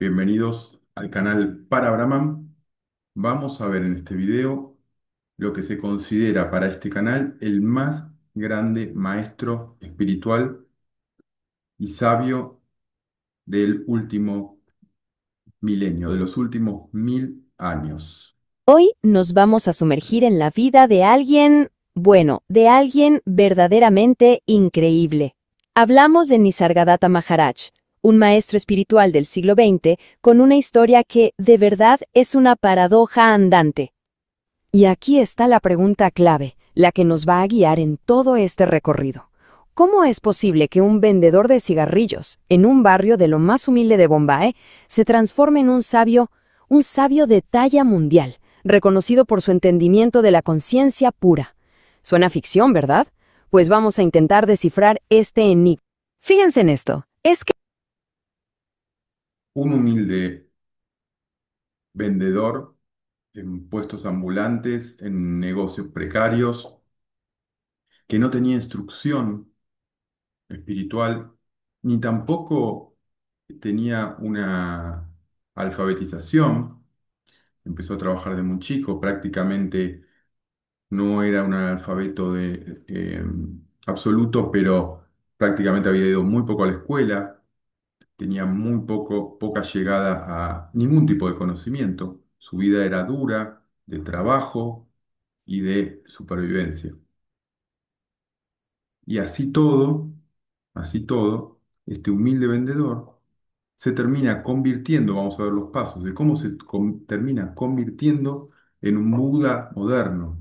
Bienvenidos al canal para Brahman. Vamos a ver en este video lo que se considera para este canal el más grande maestro espiritual y sabio del último milenio, de los últimos 1000 años. Hoy nos vamos a sumergir en la vida de alguien, bueno, de alguien verdaderamente increíble. Hablamos de Nisargadatta Maharaj, un maestro espiritual del siglo XX con una historia que, de verdad, es una paradoja andante. Y aquí está la pregunta clave, la que nos va a guiar en todo este recorrido. ¿Cómo es posible que un vendedor de cigarrillos, en un barrio de lo más humilde de Bombay, se transforme en un sabio de talla mundial, reconocido por su entendimiento de la conciencia pura? Suena ficción, ¿verdad? Pues vamos a intentar descifrar este enigma. Fíjense en esto, es que Un humilde vendedor en puestos ambulantes, en negocios precarios, que no tenía instrucción espiritual, ni tampoco tenía una alfabetización. Empezó a trabajar de muy chico, prácticamente no era un analfabeto absoluto, pero prácticamente había ido muy poco a la escuela, tenía poca llegada a ningún tipo de conocimiento. Su vida era dura, de trabajo y de supervivencia. Y así todo, este humilde vendedor se termina convirtiendo, vamos a ver los pasos de cómo termina convirtiendo en un Buda moderno,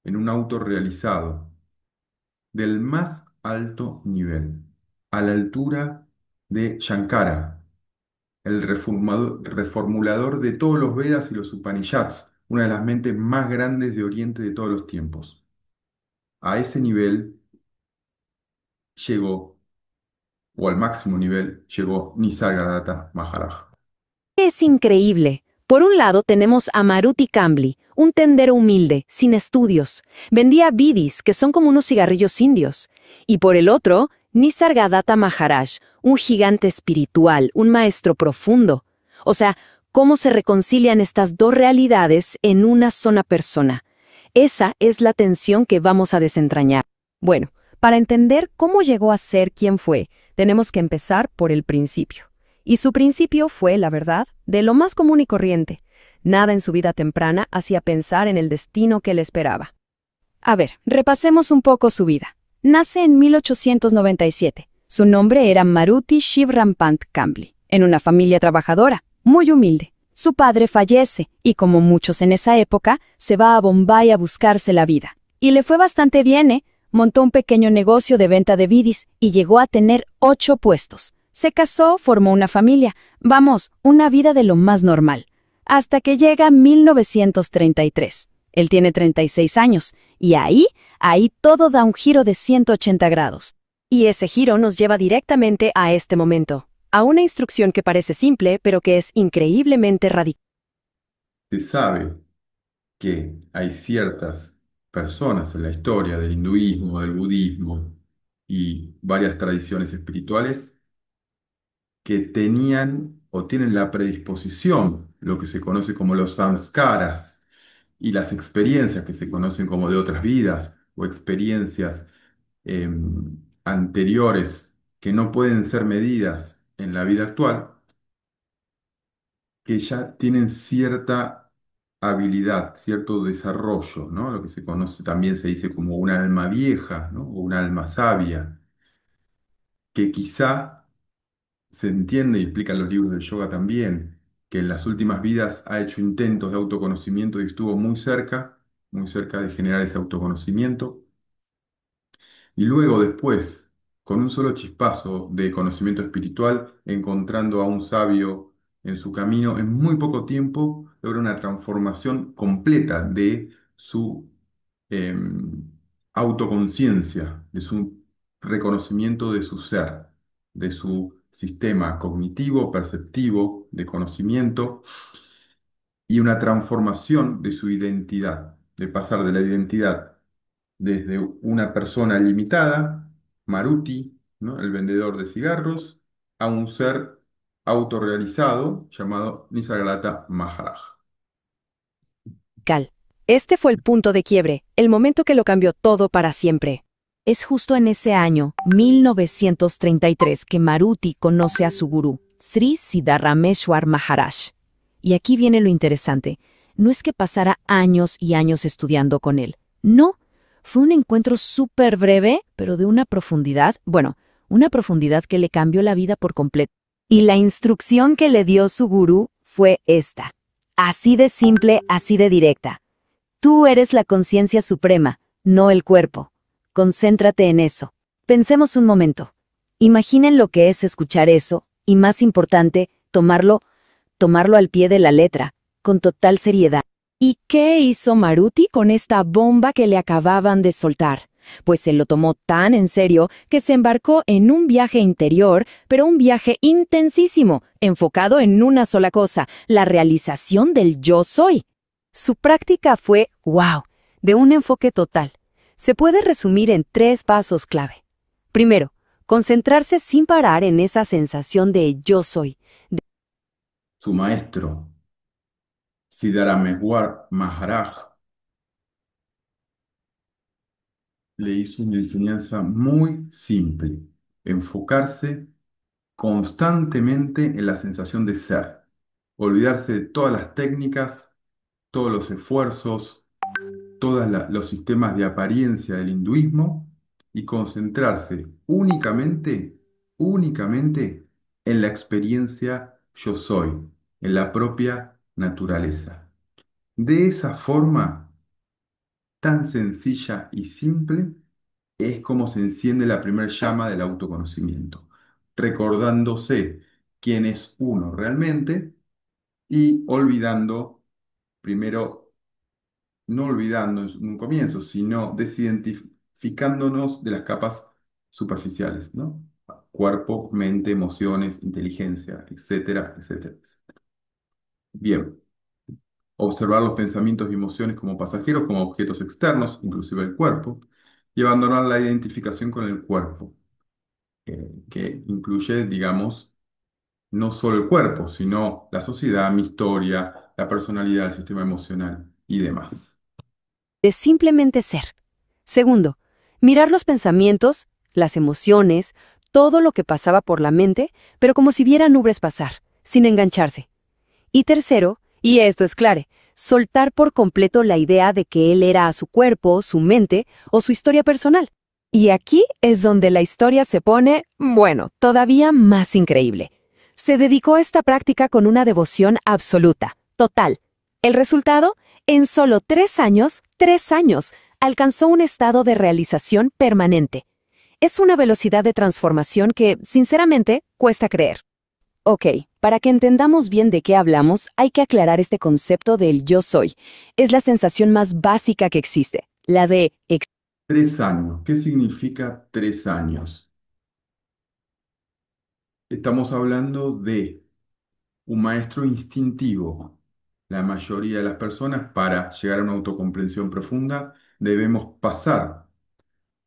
en un autorrealizado, del más alto nivel, a la altura de Shankara, el reformulador de todos los Vedas y los Upanishads, una de las mentes más grandes de Oriente de todos los tiempos. A ese nivel llegó, o al máximo nivel, llegó Nisargadatta Maharaj. es increíble. Por un lado tenemos a Maruti Kambli, un tendero humilde, sin estudios. Vendía bidis, que son como unos cigarrillos indios. Y por el otro, Nisargadatta Maharaj, un gigante espiritual, un maestro profundo. O sea, ¿cómo se reconcilian estas dos realidades en una sola persona? Esa es la tensión que vamos a desentrañar. Bueno, para entender cómo llegó a ser quien fue, tenemos que empezar por el principio. Y su principio fue, la verdad, de lo más común y corriente. Nada en su vida temprana hacía pensar en el destino que le esperaba. A ver, repasemos un poco su vida. Nace en 1897. Su nombre era Maruti Shivrampant Kambli, en una familia trabajadora, muy humilde. Su padre fallece y, como muchos en esa época, se va a Bombay a buscarse la vida. Y le fue bastante bien, ¿eh? Montó un pequeño negocio de venta de bidis y llegó a tener 8 puestos. Se casó, formó una familia. Vamos, una vida de lo más normal. Hasta que llega 1933. Él tiene 36 años y ahí todo da un giro de 180 grados. Y ese giro nos lleva directamente a este momento, a una instrucción que parece simple, pero que es increíblemente radical. Se sabe que hay ciertas personas en la historia del hinduismo, del budismo y varias tradiciones espirituales que tenían o tienen la predisposición, lo que se conoce como los samskaras, y las experiencias que se conocen como de otras vidas o experiencias anteriores que no pueden ser medidas en la vida actual, que ya tienen cierta habilidad, cierto desarrollo, ¿no? Lo que se conoce también se dice como un alma vieja, ¿no? O un alma sabia, que quizá se entiende y explican los libros de yoga también, que en las últimas vidas ha hecho intentos de autoconocimiento y estuvo muy cerca de generar ese autoconocimiento. Y luego después, con un solo chispazo de conocimiento espiritual, encontrando a un sabio en su camino, en muy poco tiempo logra una transformación completa de su autoconciencia, de su reconocimiento de su ser, de su sistema cognitivo, perceptivo, de conocimiento, y una transformación de su identidad, de pasar de la identidad desde una persona limitada, Maruti, ¿no? El vendedor de cigarros, a un ser autorrealizado llamado Nisargadatta Maharaj. Cal. Este fue el punto de quiebre, el momento que lo cambió todo para siempre. Es justo en ese año, 1933, que Maruti conoce a su gurú, Sri Siddharameshwar Maharaj. Y aquí viene lo interesante. No es que pasara años y años estudiando con él. No, fue un encuentro súper breve, pero de una profundidad, bueno, una profundidad que le cambió la vida por completo. Y la instrucción que le dio su gurú fue esta. Así de simple, así de directa. Tú eres la conciencia suprema, no el cuerpo. Concéntrate en eso. Pensemos un momento. Imaginen lo que es escuchar eso, y más importante, tomarlo al pie de la letra, con total seriedad. ¿Y qué hizo Maruti con esta bomba que le acababan de soltar? Pues se lo tomó tan en serio que se embarcó en un viaje interior, pero un viaje intensísimo, enfocado en una sola cosa, la realización del yo soy. Su práctica fue, wow, de un enfoque total. Se puede resumir en 3 pasos clave. Primero, concentrarse sin parar en esa sensación de yo soy. Su maestro, Siddharameshwar Maharaj, le hizo una enseñanza muy simple: enfocarse constantemente en la sensación de ser, olvidarse de todas las técnicas, todos los esfuerzos, todos los sistemas de apariencia del hinduismo y concentrarse únicamente en la experiencia yo soy, en la propia naturaleza. De esa forma tan sencilla y simple es como se enciende la primera llama del autoconocimiento, recordándose quién es uno realmente y olvidando, primero, no olvidando en un comienzo, sino desidentificándonos de las capas superficiales, ¿no? Cuerpo, mente, emociones, inteligencia, etcétera, etcétera, etcétera. Bien, observar los pensamientos y emociones como pasajeros, como objetos externos, inclusive el cuerpo, y abandonar la identificación con el cuerpo, que incluye, digamos, no solo el cuerpo, sino la sociedad, mi historia, la personalidad, el sistema emocional y demás. De simplemente ser. Segundo, mirar los pensamientos, las emociones, todo lo que pasaba por la mente, pero como si viera nubes pasar, sin engancharse. Y tercero, y esto es clave, soltar por completo la idea de que él era a su cuerpo, su mente o su historia personal. Y aquí es donde la historia se pone, bueno, todavía más increíble. Se dedicó a esta práctica con una devoción absoluta, total. El resultado, en solo 3 años, alcanzó un estado de realización permanente. Es una velocidad de transformación que, sinceramente, cuesta creer. Ok, para que entendamos bien de qué hablamos, hay que aclarar este concepto del yo soy. Es la sensación más básica que existe, la de 3 años. ¿Qué significa 3 años? Estamos hablando de un maestro instintivo. La mayoría de las personas, para llegar a una autocomprensión profunda, debemos pasar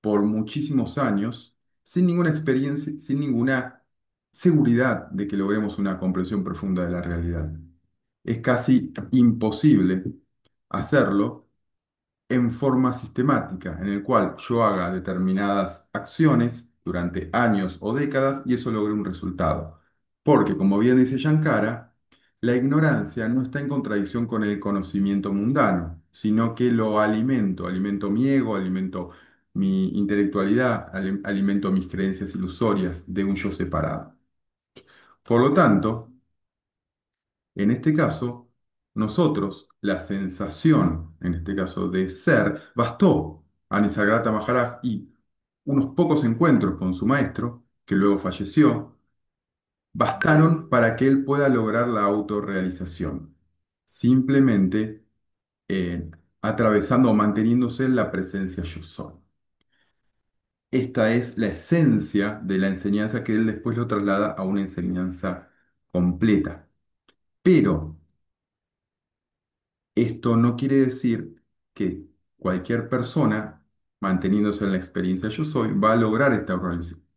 por muchísimos años sin ninguna experiencia, sin ninguna seguridad de que logremos una comprensión profunda de la realidad. Es casi imposible hacerlo en forma sistemática, en el cual yo haga determinadas acciones durante años o décadas y eso logre un resultado. Porque, como bien dice Shankara, la ignorancia no está en contradicción con el conocimiento mundano, sino que lo alimento, alimento mi ego, alimento mi intelectualidad, alimento mis creencias ilusorias de un yo separado. Por lo tanto, en este caso, nosotros, la sensación, en este caso de ser, bastó a Nisargadatta Maharaj y unos pocos encuentros con su maestro, que luego falleció, bastaron para que él pueda lograr la autorrealización, simplemente atravesando o manteniéndose en la presencia yo soy. Esta es la esencia de la enseñanza que él después lo traslada a una enseñanza completa. Pero esto no quiere decir que cualquier persona, manteniéndose en la experiencia yo soy, va a lograr esta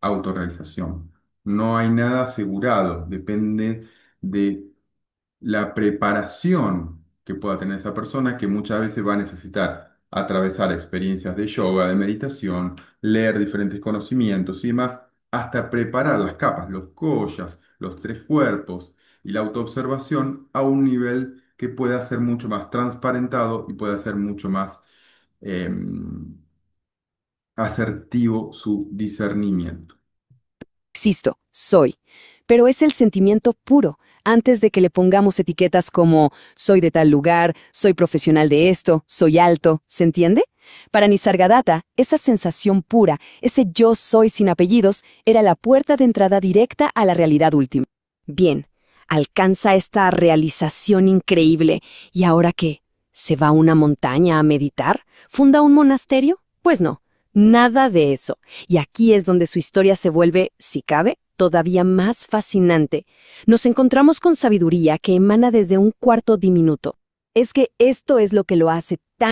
autorrealización. No hay nada asegurado, depende de la preparación que pueda tener esa persona, que muchas veces va a necesitar atravesar experiencias de yoga, de meditación, leer diferentes conocimientos y demás, hasta preparar las capas, los kollas, los tres cuerpos y la autoobservación a un nivel que pueda ser mucho más transparentado y pueda ser mucho más asertivo su discernimiento. Existo, soy, pero es el sentimiento puro, antes de que le pongamos etiquetas como soy de tal lugar, soy profesional de esto, soy alto, ¿se entiende? Para Nisargadatta, esa sensación pura, ese yo soy sin apellidos, era la puerta de entrada directa a la realidad última. Bien, alcanza esta realización increíble, ¿y ahora qué? ¿Se va a una montaña a meditar? ¿Funda un monasterio? Pues no, nada de eso. Y aquí es donde su historia se vuelve, si cabe, todavía más fascinante. Nos encontramos con sabiduría que emana desde un cuarto diminuto. Es que esto es lo que lo hace tan...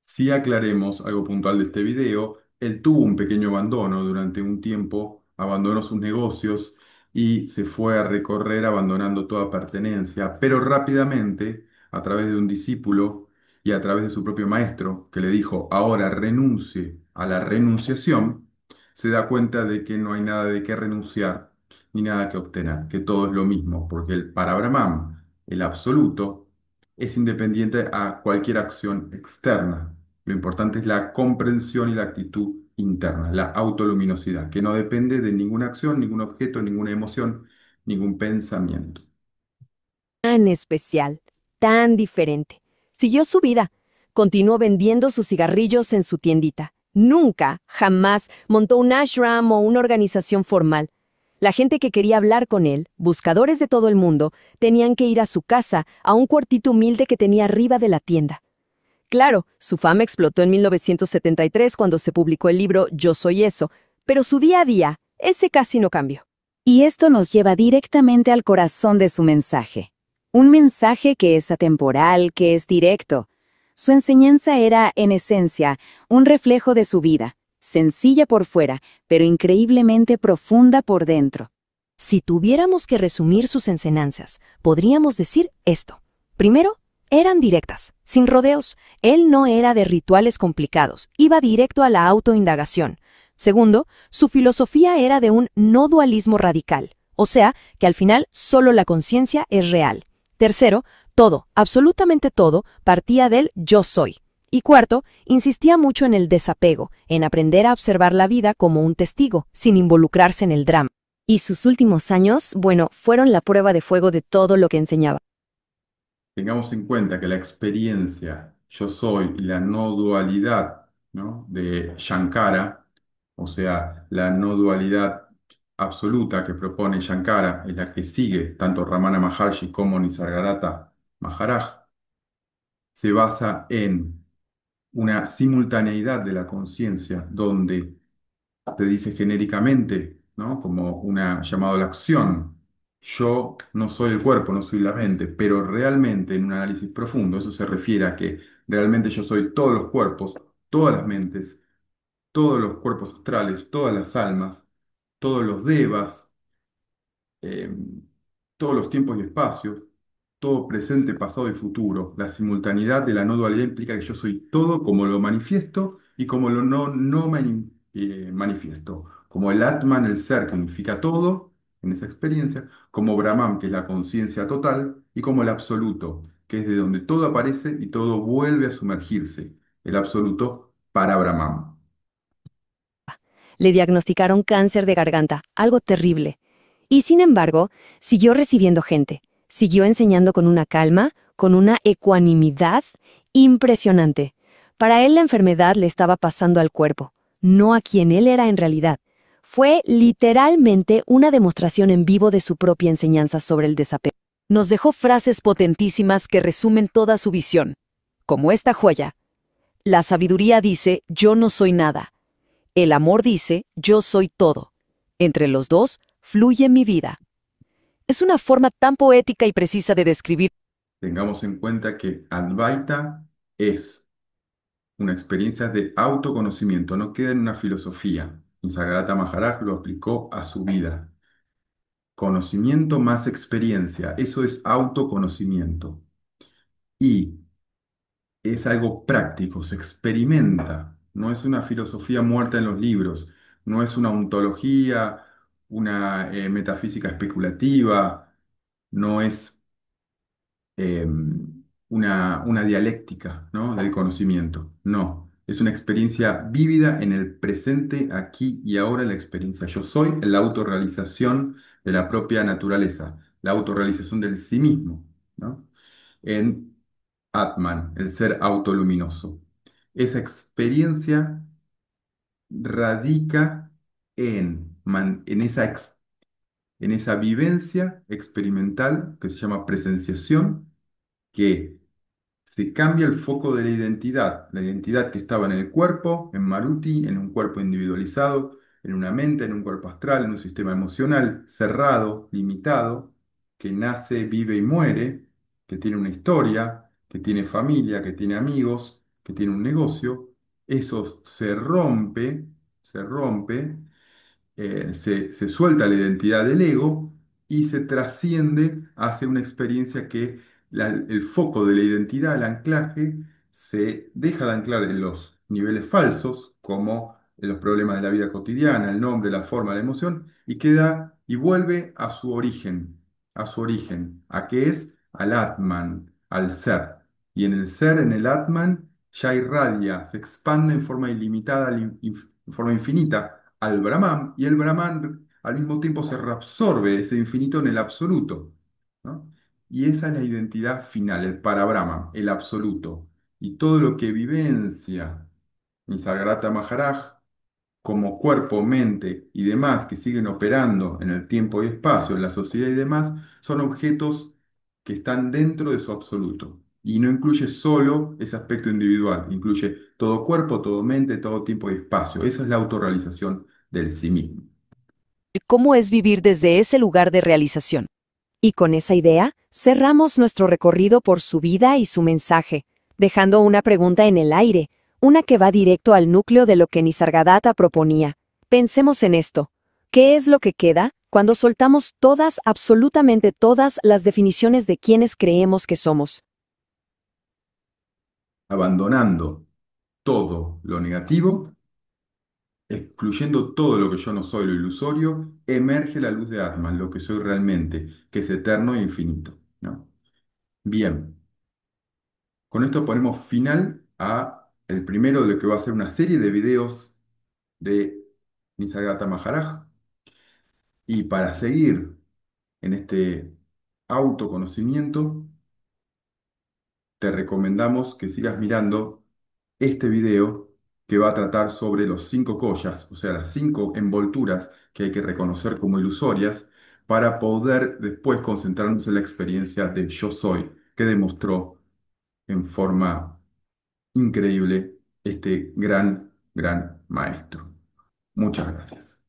Si aclaremos algo puntual de este video, él tuvo un pequeño abandono durante un tiempo, abandonó sus negocios y se fue a recorrer abandonando toda pertenencia, pero rápidamente, a través de un discípulo y a través de su propio maestro, que le dijo, ahora renuncie a la renunciación, se da cuenta de que no hay nada de qué renunciar ni nada que obtener, que todo es lo mismo, porque para Brahman, el absoluto, es independiente a cualquier acción externa. Lo importante es la comprensión y la actitud interna, la autoluminosidad, que no depende de ninguna acción, ningún objeto, ninguna emoción, ningún pensamiento. tan especial, tan diferente. Siguió su vida. Continuó vendiendo sus cigarrillos en su tiendita. Nunca, jamás montó un ashram o una organización formal. La gente que quería hablar con él, buscadores de todo el mundo, tenían que ir a su casa, a un cuartito humilde que tenía arriba de la tienda. Claro, su fama explotó en 1973 cuando se publicó el libro Yo soy eso, pero su día a día, ese casi no cambió. Y esto nos lleva directamente al corazón de su mensaje. Un mensaje que es atemporal, que es directo. Su enseñanza era, en esencia, un reflejo de su vida, sencilla por fuera, pero increíblemente profunda por dentro. Si tuviéramos que resumir sus enseñanzas, podríamos decir esto. Primero, eran directas, sin rodeos. Él no era de rituales complicados, iba directo a la autoindagación. Segundo, su filosofía era de un no dualismo radical, o sea, que al final solo la conciencia es real. Tercero, todo, absolutamente todo, partía del yo soy. Y cuarto, insistía mucho en el desapego, en aprender a observar la vida como un testigo, sin involucrarse en el drama. Y sus últimos años, bueno, fueron la prueba de fuego de todo lo que enseñaba. Tengamos en cuenta que la experiencia yo soy y la no dualidad, ¿no?, de Shankara, o sea, la no dualidad absoluta que propone Shankara, es la que sigue tanto Ramana Maharshi como Nisargadatta Maharaj, se basa en una simultaneidad de la conciencia donde se dice genéricamente, ¿no?, como una llamado a la acción. Yo no soy el cuerpo, no soy la mente, pero realmente en un análisis profundo eso se refiere a que realmente yo soy todos los cuerpos, todas las mentes, todos los cuerpos astrales, todas las almas, todos los devas, eh, todos los tiempos y espacios, todo presente, pasado y futuro. La simultaneidad de la no dualidad implica que yo soy todo como lo manifiesto y como lo manifiesto. Como el Atman, el ser, que unifica todo en esa experiencia, como Brahman, que es la conciencia total, y como el absoluto, que es de donde todo aparece y todo vuelve a sumergirse. El absoluto para Brahman. Le diagnosticaron cáncer de garganta, algo terrible. Y sin embargo, siguió recibiendo gente, siguió enseñando con una calma, con una ecuanimidad impresionante. Para él la enfermedad le estaba pasando al cuerpo, no a quien él era en realidad. Fue literalmente una demostración en vivo de su propia enseñanza sobre el desapego. Nos dejó frases potentísimas que resumen toda su visión. Como esta joya. La sabiduría dice, yo no soy nada. El amor dice, yo soy todo. Entre los dos, fluye mi vida. Es una forma tan poética y precisa de describir. Tengamos en cuenta que Advaita es una experiencia de autoconocimiento, no queda en una filosofía. Nisargadatta Maharaj lo aplicó a su vida. conocimiento más experiencia. Eso es autoconocimiento. Y es algo práctico, se experimenta. No es una filosofía muerta en los libros, no es una ontología, una metafísica especulativa, no es eh, una dialéctica, ¿no? del conocimiento. No, es una experiencia vívida en el presente, aquí y ahora, la experiencia. Yo soy la autorrealización de la propia naturaleza, la autorrealización del sí mismo, ¿no? En Atman, el ser autoluminoso. Esa experiencia radica en esa vivencia experimental que se llama presenciación, que se cambia el foco de la identidad que estaba en el cuerpo, en Maruti, en un cuerpo individualizado, en una mente, en un cuerpo astral, en un sistema emocional cerrado, limitado, que nace, vive y muere, que tiene una historia, que tiene familia, que tiene amigos, que tiene un negocio. Eso se rompe, se suelta la identidad del ego y se trasciende hacia una experiencia que el foco de la identidad, el anclaje, se deja de anclar en los niveles falsos, como en los problemas de la vida cotidiana, el nombre, la forma, la emoción, y queda y vuelve a su origen, a qué es al Atman, al ser. Y en el ser, en el Atman, ya irradia, se expande en forma ilimitada, en forma infinita al Brahman, y el Brahman al mismo tiempo se reabsorbe ese infinito en el absoluto, ¿no? Y esa es la identidad final, el Parabrahma, el absoluto. Y todo lo que vivencia Nisargadatta Maharaj como cuerpo, mente y demás que siguen operando en el tiempo y espacio, en la sociedad y demás, son objetos que están dentro de su absoluto. Y no incluye solo ese aspecto individual, incluye todo cuerpo, todo mente, todo tiempo y espacio. Esa es la autorrealización del sí mismo. ¿Cómo es vivir desde ese lugar de realización? Y con esa idea, cerramos nuestro recorrido por su vida y su mensaje, dejando una pregunta en el aire, una que va directo al núcleo de lo que Nisargadatta proponía. Pensemos en esto. ¿Qué es lo que queda cuando soltamos todas, absolutamente todas, las definiciones de quienes creemos que somos? Abandonando todo lo negativo, excluyendo todo lo que yo no soy, lo ilusorio, emerge la luz de Atman, lo que soy realmente, que es eterno e infinito, ¿no? Bien, con esto ponemos final a el primero de lo que va a ser una serie de videos de Nisargadatta Maharaj. Y para seguir en este autoconocimiento, te recomendamos que sigas mirando este video que va a tratar sobre los cinco collas, o sea, las cinco envolturas que hay que reconocer como ilusorias para poder después concentrarnos en la experiencia de yo soy, que demostró en forma increíble este gran, gran maestro. Muchas gracias.